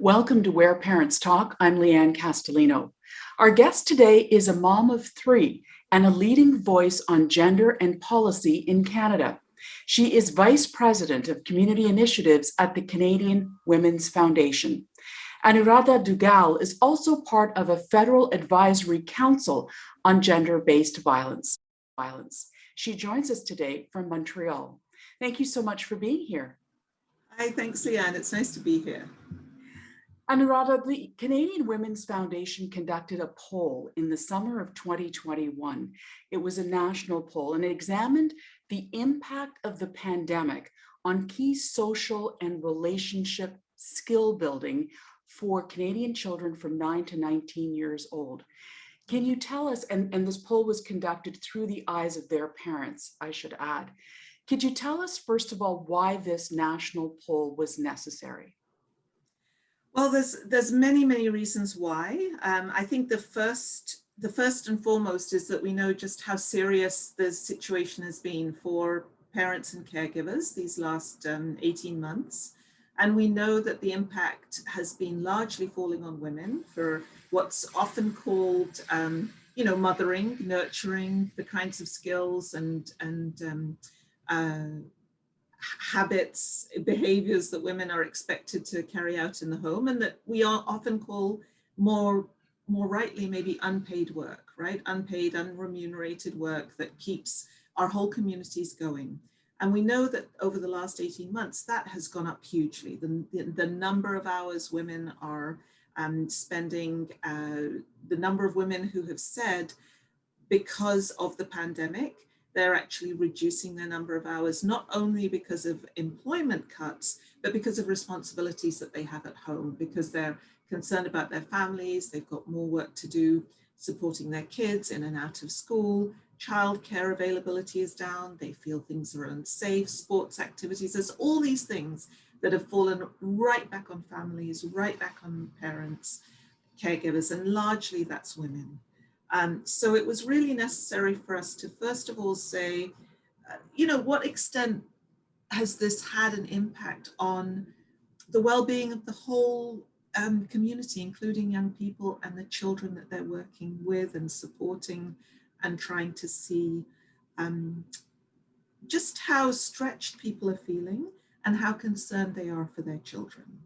Welcome to Where Parents Talk. I'm Lianne Castelino. Our guest today is a mom of three and a leading voice on gender and policy in Canada. She is Vice President of Community Initiatives at the Canadian Women's Foundation. Anuradha Dugal is also part of a federal advisory council on gender-based violence. She joins us today from Montreal. Thank you so much for being here. Hi, thanks, Lianne. It's nice to be here. Anuradha, the Canadian Women's Foundation conducted a poll in the summer of 2021. It was a national poll and it examined the impact of the pandemic on key social and relationship skill building for Canadian children from 9 to 19 years old. Can you tell us, and this poll was conducted through the eyes of their parents, I should add. Could you tell us, first of all, why this national poll was necessary? Well, there's many reasons why. I think the first and foremost is that we know just how serious the situation has been for parents and caregivers these last 18 months. And we know that the impact has been largely falling on women for what's often called, mothering, nurturing, the kinds of skills and habits, behaviors that women are expected to carry out in the home, and that we are often call more rightly maybe unpaid work, right? Unpaid, unremunerated work that keeps our whole communities going. And we know that over the last 18 months, that has gone up hugely. The number of hours women are spending, the number of women who have said, because of the pandemic, they're actually reducing their number of hours, not only because of employment cuts, but because of responsibilities that they have at home, because they're concerned about their families, they've got more work to do supporting their kids in and out of school, childcare availability is down, they feel things are unsafe, sports activities, there's all these things that have fallen right back on families, right back on parents, caregivers, and largely that's women. So it was really necessary for us to, first of all, say, what extent has this had an impact on the well-being of the whole community, including young people and the children that they're working with and supporting, and trying to see just how stretched people are feeling and how concerned they are for their children.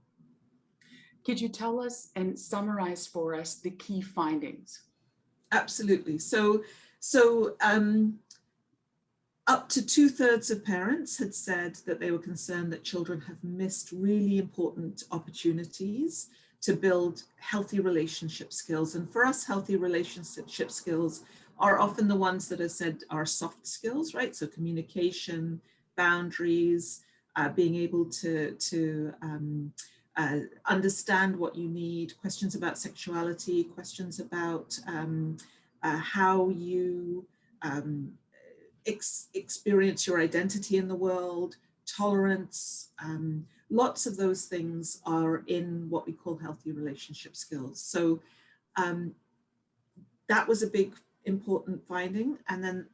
Could you tell us and summarize for us the key findings? Absolutely. So up to 2/3 of parents had said that they were concerned that children have missed really important opportunities to build healthy relationship skills. And for us, healthy relationship skills are often the ones that are said are soft skills, right? So communication, boundaries, being able to understand what you need, questions about sexuality, questions about how you experience your identity in the world, tolerance, lots of those things are in what we call healthy relationship skills. So that was a big important finding. And then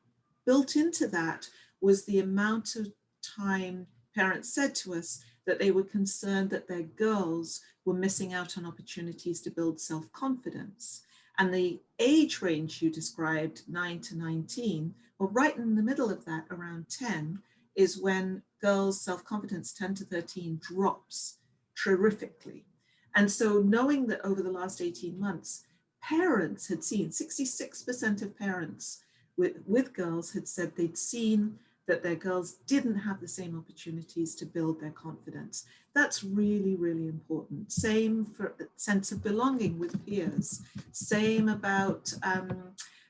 built into that was the amount of time parents said to us that they were concerned that their girls were missing out on opportunities to build self-confidence. And the age range you described, 9 to 19, well, right in the middle of that, around 10, is when girls' self-confidence, 10 to 13, drops terrifically. And so knowing that over the last 18 months, parents had seen, 66% of parents with girls had said they'd seen that their girls didn't have the same opportunities to build their confidence. That's really, really important. Same for a sense of belonging with peers. Same about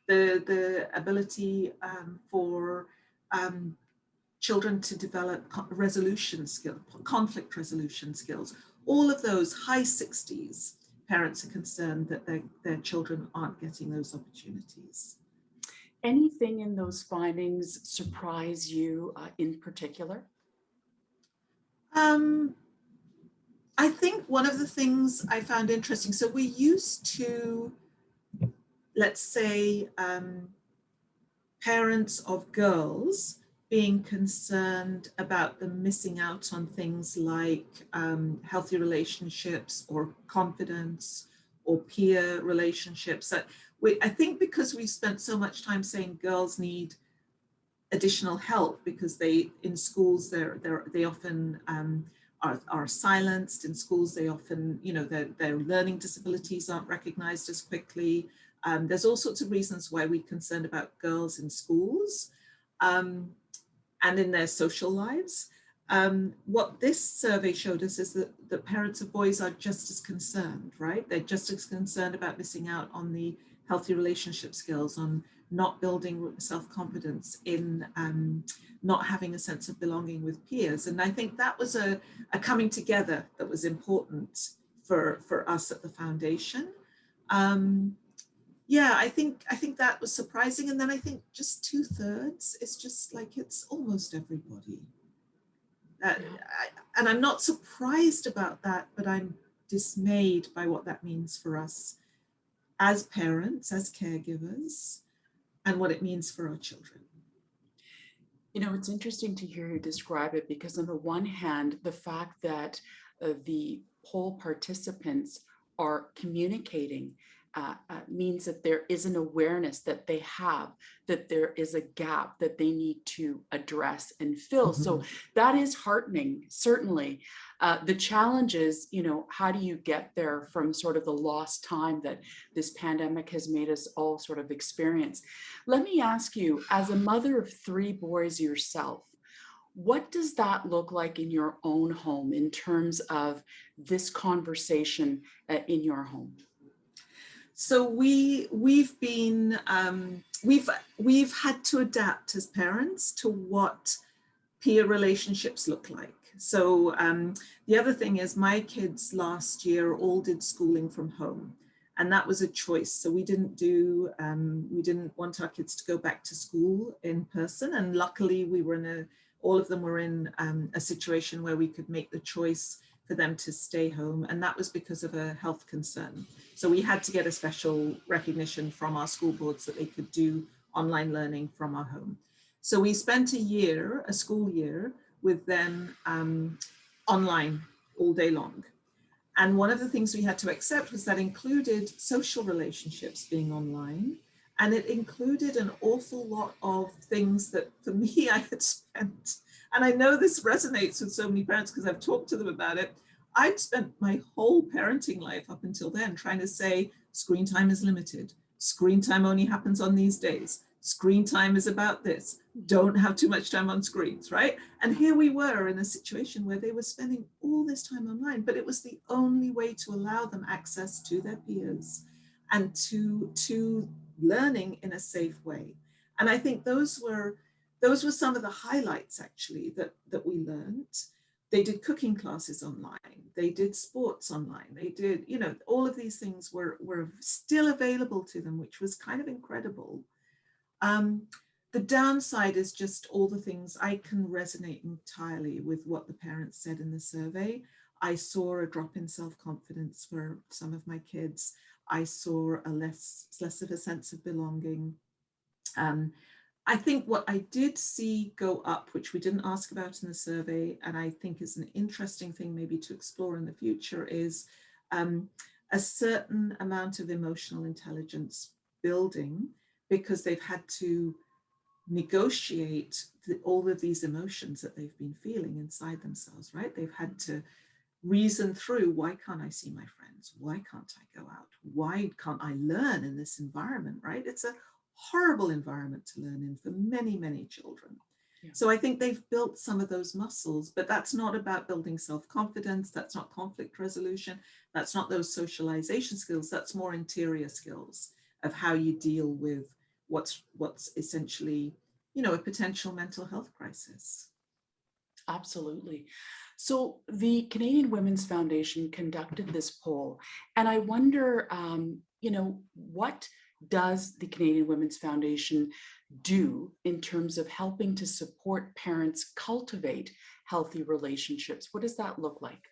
the ability for children to develop resolution skills, conflict resolution skills. All of those, high 60s, parents are concerned that their children aren't getting those opportunities. Anything in those findings surprise you in particular? I think one of the things I found interesting, so we used to, let's say, parents of girls being concerned about them missing out on things like healthy relationships or confidence or peer relationships. I think because we've spent so much time saying girls need additional help because in schools they often are silenced. In schools they often, their learning disabilities aren't recognized as quickly. There's all sorts of reasons why we're concerned about girls in schools and in their social lives. What this survey showed us is that the parents of boys are just as concerned, right? They're just as concerned about missing out on the healthy relationship skills, on not building self-confidence, in not having a sense of belonging with peers. And I think that was a coming together that was important for us at the foundation. Yeah, I think that was surprising. And then I think just 2/3 is just like, it's almost everybody. And I'm not surprised about that, but I'm dismayed by what that means for us as parents, as caregivers, and what it means for our children. It's interesting to hear you describe it, because on the one hand, the fact that the poll participants are communicating means that there is an awareness that they have, that there is a gap that they need to address and fill. Mm-hmm. So that is heartening, certainly. The challenge is, how do you get there from sort of the lost time that this pandemic has made us all sort of experience? Let me ask you, as a mother of 3 boys yourself, what does that look like in your own home in terms of this conversation in your home? So we've had to adapt as parents to what peer relationships look like. So the other thing is, my kids last year all did schooling from home, and that was a choice. So we didn't want our kids to go back to school in person, and luckily all of them were in a situation where we could make the choice for them to stay home, and that was because of a health concern. So we had to get a special recognition from our school boards that they could do online learning from our home. So we spent a school year with them online all day long. And one of the things we had to accept was that included social relationships being online, and it included an awful lot of things that for me I had spent, and I know this resonates with so many parents because I've talked to them about it. I'd spent my whole parenting life up until then trying to say screen time is limited. Screen time only happens on these days. Screen time is about this. Don't have too much time on screens, right? And here we were in a situation where they were spending all this time online, but it was the only way to allow them access to their peers and to learning in a safe way. And I think those were some of the highlights actually that we learned. They did cooking classes online. They did sports online. They did, all of these things were still available to them, which was kind of incredible. The downside is just all the things. I can resonate entirely with what the parents said in the survey. I saw a drop in self-confidence for some of my kids. I saw a less of a sense of belonging. I think what I did see go up, which we didn't ask about in the survey, and I think is an interesting thing maybe to explore in the future, is a certain amount of emotional intelligence building, because they've had to negotiate all of these emotions that they've been feeling inside themselves, right? They've had to reason through, why can't I see my friends? Why can't I go out? Why can't I learn in this environment, right? It's a horrible environment to learn in for many, many children. Yeah. So I think they've built some of those muscles, but that's not about building self-confidence. That's not conflict resolution. That's not those socialization skills. That's more interior skills of how you deal with what's essentially, a potential mental health crisis. Absolutely. So the Canadian Women's Foundation conducted this poll, and I wonder, what does the Canadian Women's Foundation do in terms of helping to support parents cultivate healthy relationships? What does that look like?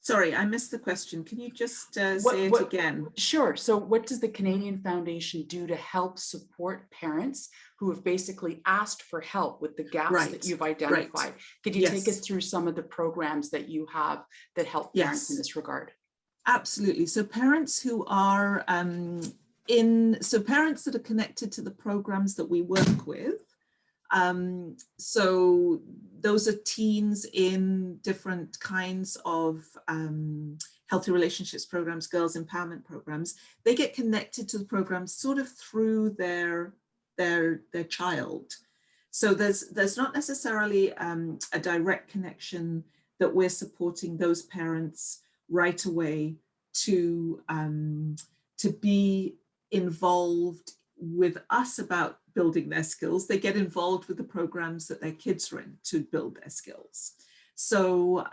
Sorry, I missed the question. Can you just say it What, again? sure. So what does the Canadian Foundation do to help support parents who have basically asked for help with the gaps that Right, you've right. identified? Could you take us Yes, through some of the programs that you have that help parents in yes, this regard? absolutely. So parents who are parents that are connected to the programs that we work with. So those are teens in different kinds of healthy relationships programs, girls empowerment programs. They get connected to the programs sort of through their child. So there's not necessarily a direct connection that we're supporting those parents right away to be involved with us about building their skills. They get involved with the programs that their kids are in to build their skills. So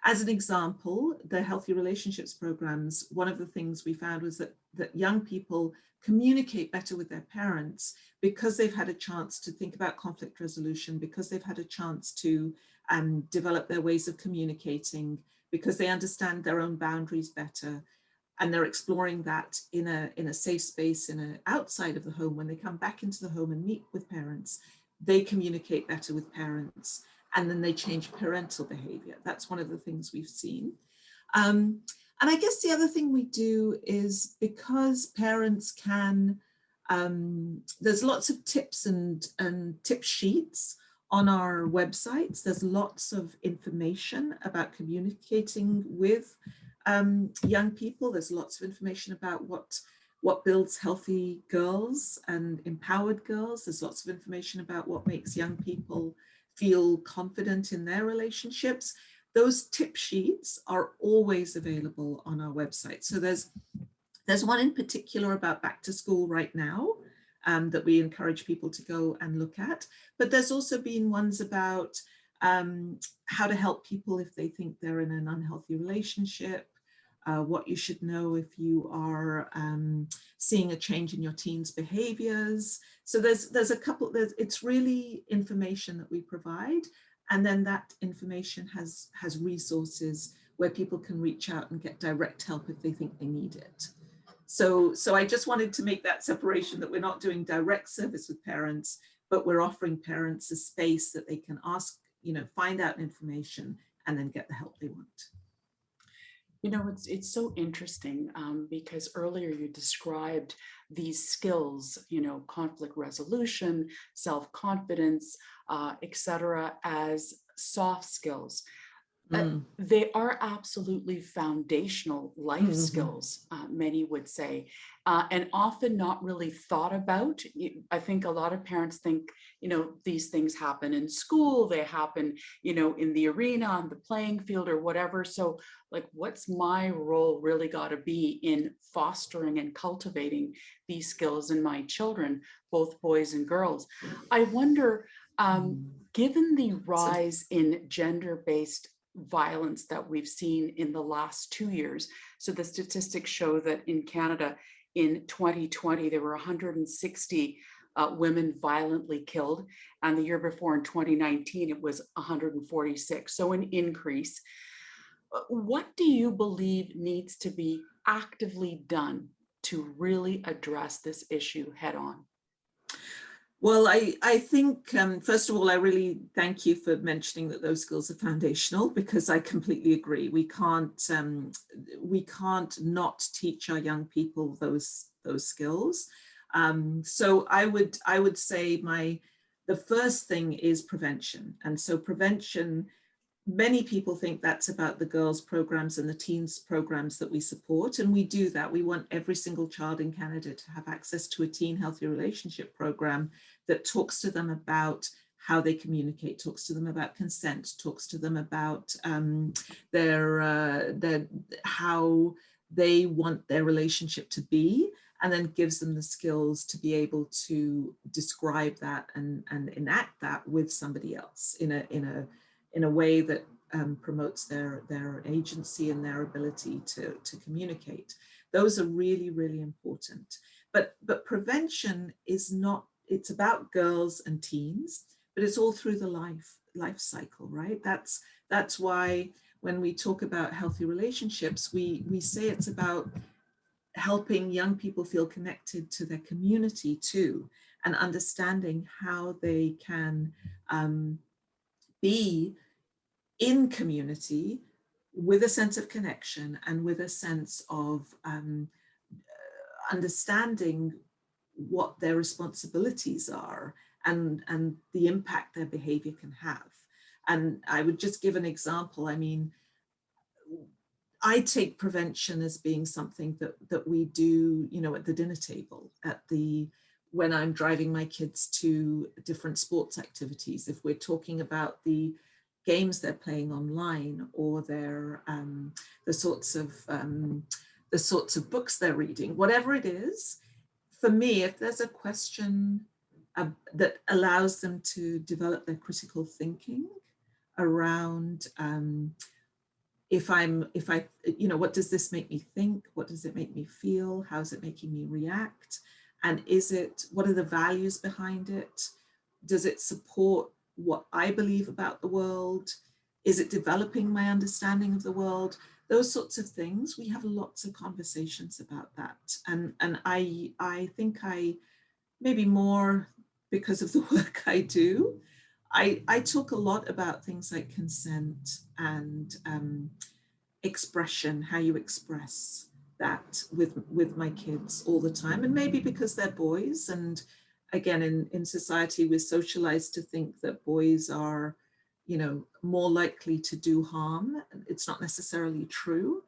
as an example, the healthy relationships programs, one of the things we found was that young people communicate better with their parents because they've had a chance to think about conflict resolution, because they've had a chance to develop their ways of communicating, because they understand their own boundaries better, and they're exploring that in a safe space, outside of the home. When they come back into the home and meet with parents, they communicate better with parents, and then they change parental behavior. That's one of the things we've seen. And I guess the other thing we do is, because parents can, there's lots of tips and tip sheets on our websites. There's lots of information about communicating with young people. There's lots of information about what builds healthy girls and empowered girls. There's lots of information about what makes young people feel confident in their relationships. Those tip sheets are always available on our website. So there's one in particular about back to school right now that we encourage people to go and look at. But there's also been ones about how to help people if they think they're in an unhealthy relationship, what you should know if you are seeing a change in your teens' behaviors. So there's a couple, it's really information that we provide. And then that information has resources where people can reach out and get direct help if they think they need it. So I just wanted to make that separation, that we're not doing direct service with parents, but we're offering parents a space that they can ask, find out information and then get the help they want. It's so interesting because earlier you described these skills, conflict resolution, self-confidence, etc., as soft skills. They are absolutely foundational life skills, many would say, and often not really thought about. I think a lot of parents think, these things happen in school, they happen, in the arena, on the playing field or whatever. So like, what's my role really got to be in fostering and cultivating these skills in my children, both boys and girls? I wonder, given the rise in gender-based violence that we've seen in the last 2 years. So the statistics show that in Canada in 2020, there were 160 women violently killed. And the year before in 2019, it was 146. So an increase. What do you believe needs to be actively done to really address this issue head on? Well, I think, first of all, I really thank you for mentioning that those skills are foundational, because I completely agree. We can't not teach our young people those skills. So I would say the first thing is prevention. And so prevention, many people think that's about the girls' programs and the teens' programs that we support, and we do that. We want every single child in Canada to have access to a teen healthy relationship program that talks to them about how they communicate, talks to them about consent, talks to them about how they want their relationship to be, and then gives them the skills to be able to describe that and enact that with somebody else in a way that promotes their agency and their ability to communicate. Those are really, really important. But prevention is not, it's about girls and teens, but it's all through the life cycle, right? That's why when we talk about healthy relationships, we say it's about helping young people feel connected to their community too, and understanding how they can be in community with a sense of connection and with a sense of understanding what their responsibilities are and the impact their behavior can have. And I would just give an example. I mean, I take prevention as being something that we do, you know, at the dinner table, when I'm driving my kids to different sports activities. If we're talking about the games they're playing online, or their the sorts of books they're reading, whatever it is, for me, if there's a question that allows them to develop their critical thinking around if I, you know, what does this make me think? What does it make me feel? How's it making me react? And what are the values behind it? Does it support what I believe about the world? Is it developing my understanding of the world? Those sorts of things. We have lots of conversations about that. And I think maybe more because of the work I do, I talk a lot about things like consent and expression, how you express that with my kids all the time. And maybe because they're boys, and again, in society, we're socialized to think that boys are, you know, more likely to do harm. It's not necessarily true,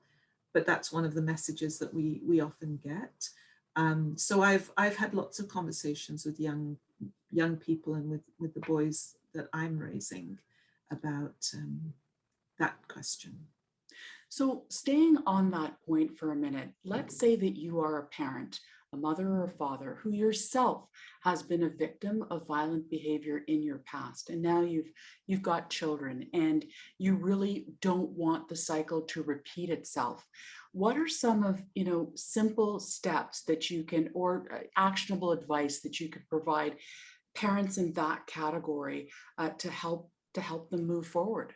but that's one of the messages that we often get. So I've had lots of conversations with young people and with the boys that I'm raising about that question. So staying on that point for a minute, let's say that you are a parent, a mother or a father who yourself has been a victim of violent behavior in your past, and now you've got children and you really don't want the cycle to repeat itself. What are some of, you know, simple steps that you can, or actionable advice that you could provide parents in that category to help them move forward?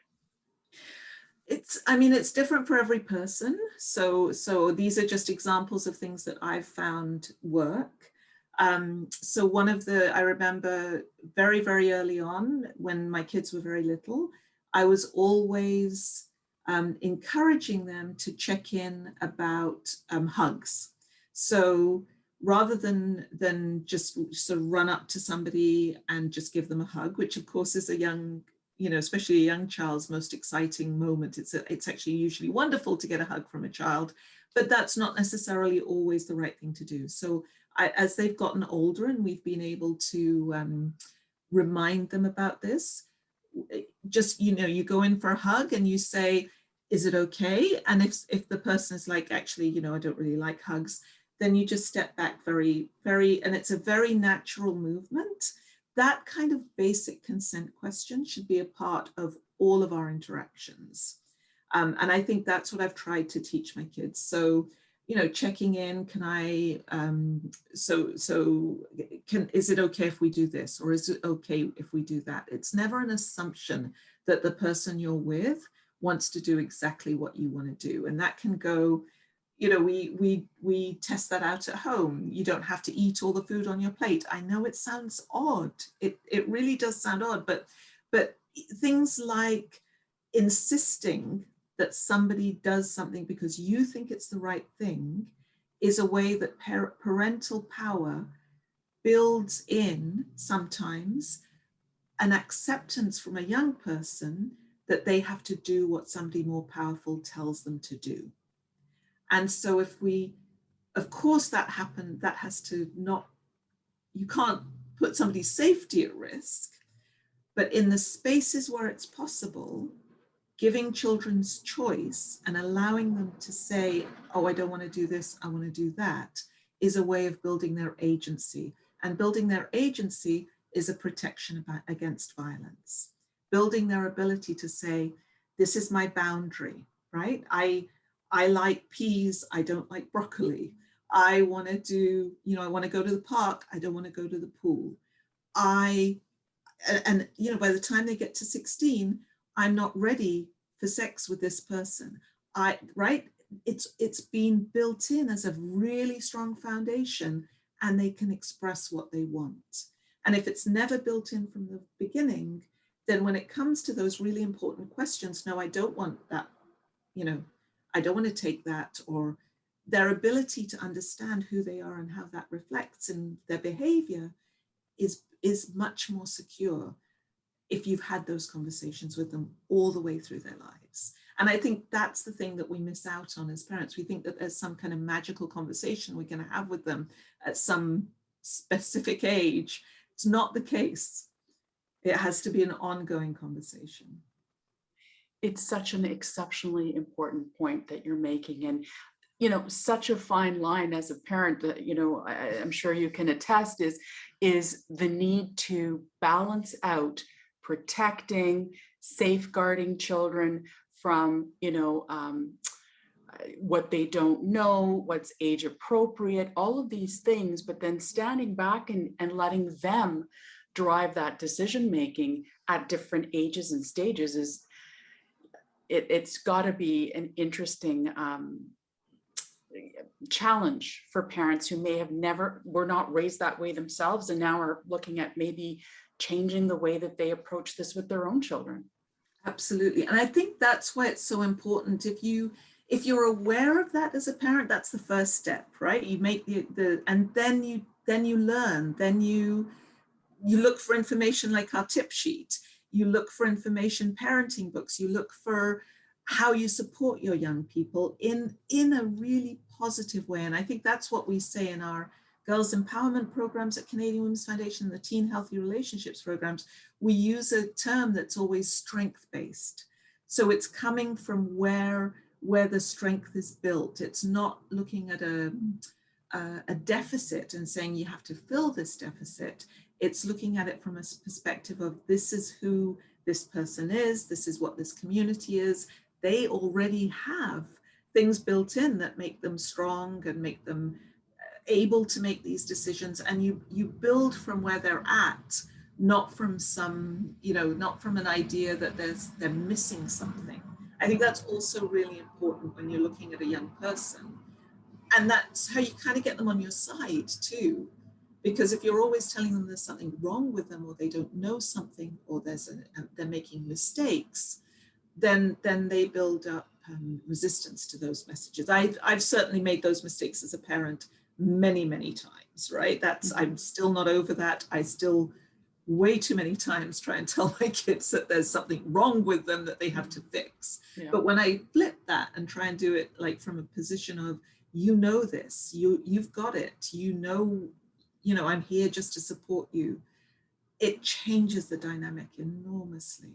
I mean, it's different for every person. So these are just examples of things that I've found work. So I remember very, very early on when my kids were very little, I was always encouraging them to check in about hugs. So rather than just sort of run up to somebody and just give them a hug, which of course is a young, you know, especially a young child's most exciting moment. It's actually usually wonderful to get a hug from a child, but that's not necessarily always the right thing to do. So as they've gotten older and we've been able to remind them about this, just, you know, you go in for a hug and you say, is it okay? And if the person is like, actually, you know, I don't really like hugs, then you just step back very, very, and it's a very natural movement. That kind of basic consent question should be a part of all of our interactions. And I think that's what I've tried to teach my kids. So, you know, checking in, can I, is it okay if we do this? Or is it okay if we do that? It's never an assumption that the person you're with wants to do exactly what you want to do. And that can go, you know, we test that out at home. You don't have to eat all the food on your plate. I know it sounds odd. It really does sound odd, but things like insisting that somebody does something because you think it's the right thing is a way that parental power builds in sometimes an acceptance from a young person that they have to do what somebody more powerful tells them to do. And so if of course that happened, that has to not, you can't put somebody's safety at risk, but in the spaces where it's possible, giving children's choice and allowing them to say, oh, I don't want to do this, I want to do that, is a way of building their agency. And building their agency is a protection against violence. Building their ability to say, this is my boundary, right? I like peas, I don't like broccoli. I want to do, you know, I want to go to the park, I don't want to go to the pool. And you know, by the time they get to 16, I'm not ready for sex with this person. Right? It's been built in as a really strong foundation, and they can express what they want. And if it's never built in from the beginning, then when it comes to those really important questions, no, I don't want that, I don't want to take that, or their ability to understand who they are and how that reflects in their behavior is much more secure if you've had those conversations with them all the way through their lives. And I think that's the thing that we miss out on as parents. We think that there's some kind of magical conversation we're going to have with them at some specific age. It's not the case. It has to be an ongoing conversation. It's such an exceptionally important point that you're making. And such a fine line as a parent that, I'm sure you can attest is the need to balance out protecting, safeguarding children from, what they don't know, what's age appropriate, all of these things, but then standing back and letting them drive that decision making at different ages and stages is, it's got to be an interesting challenge for parents who may have were not raised that way themselves and now are looking at maybe changing the way that they approach this with their own children. Absolutely. And I think that's why it's so important. If you're aware of that as a parent, that's the first step, right? You make and then you learn, then you look for information like our tip sheet, you look for information, parenting books, you look for how you support your young people in a really positive way. And I think that's what we say in our girls empowerment programs at Canadian Women's Foundation, the Teen Healthy Relationships programs. We use a term that's always strength-based. So it's coming from where the strength is built. It's not looking at a deficit and saying you have to fill this deficit. It's looking at it from a perspective of this is who this person is, this is what this community is. They already have things built in that make them strong and make them able to make these decisions. And you build from where they're at, not from not from an idea that they're missing something. I think that's also really important when you're looking at a young person. And that's how you kind of get them on your side too. Because if you're always telling them there's something wrong with them, or they don't know something, or they're making mistakes, then they build up resistance to those messages. I've certainly made those mistakes as a parent many times, right? I'm still not over that. I still way too many times try and tell my kids that there's something wrong with them that they have to fix. Yeah. But when I flip that and try and do it like from a position of, this, you've got it, I'm here just to support you, it changes the dynamic enormously.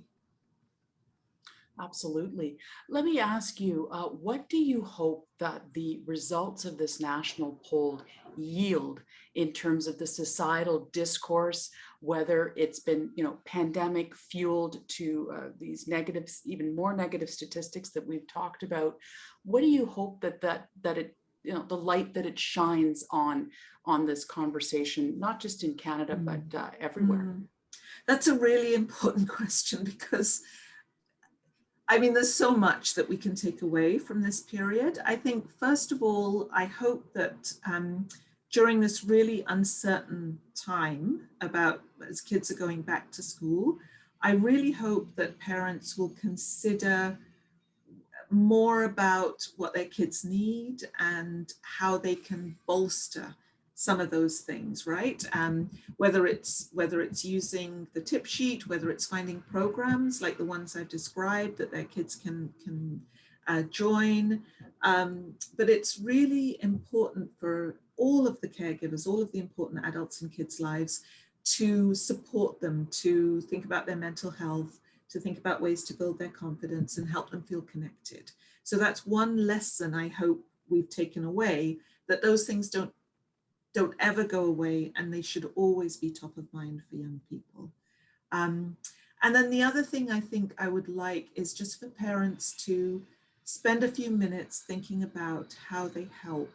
Absolutely. Let me ask you, what do you hope that the results of this national poll yield in terms of the societal discourse, whether it's been, pandemic fueled to these negatives, even more negative statistics that we've talked about? What do you hope that it, the light that it shines on this conversation, not just in Canada, but everywhere? That's a really important question, because there's so much that we can take away from this period. I think, first of all, I hope that during this really uncertain time as kids are going back to school, I really hope that parents will consider more about what their kids need and how they can bolster some of those things, right? Whether it's using the tip sheet, whether it's finding programs like the ones I've described that their kids can join. But it's really important for all of the caregivers, all of the important adults in kids' lives, to support them, to think about their mental health, to think about ways to build their confidence and help them feel connected. So that's one lesson I hope we've taken away, that those things don't ever go away, and they should always be top of mind for young people. And then the other thing I think I would like is just for parents to spend a few minutes thinking about how they help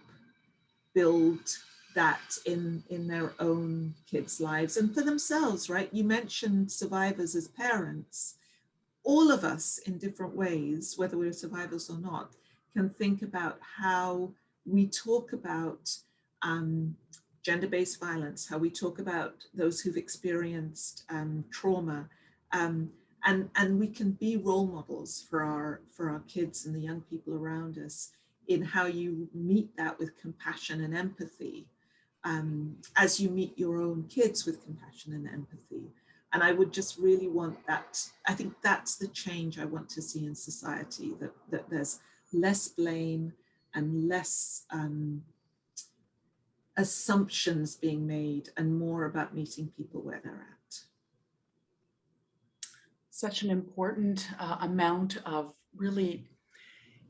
build that in their own kids' lives and for themselves, right? You mentioned survivors as parents. all of us in different ways, whether we're survivors or not, can think about how we talk about gender-based violence, how we talk about those who've experienced trauma, and we can be role models for our kids and the young people around us in how you meet that with compassion and empathy, as you meet your own kids with compassion and empathy. And I would just really want that. I think that's the change I want to see in society, that there's less blame and less assumptions being made and more about meeting people where they're at. Such an important amount of really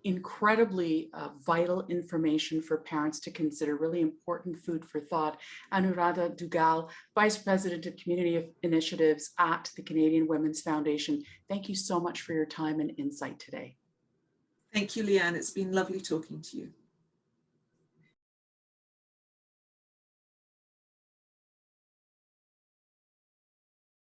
incredibly vital information for parents to consider, really important food for thought. Anuradha Dugal, Vice President of Community Initiatives at the Canadian Women's Foundation. Thank you so much for your time and insight today. Thank you, Lianne. It's been lovely talking to you.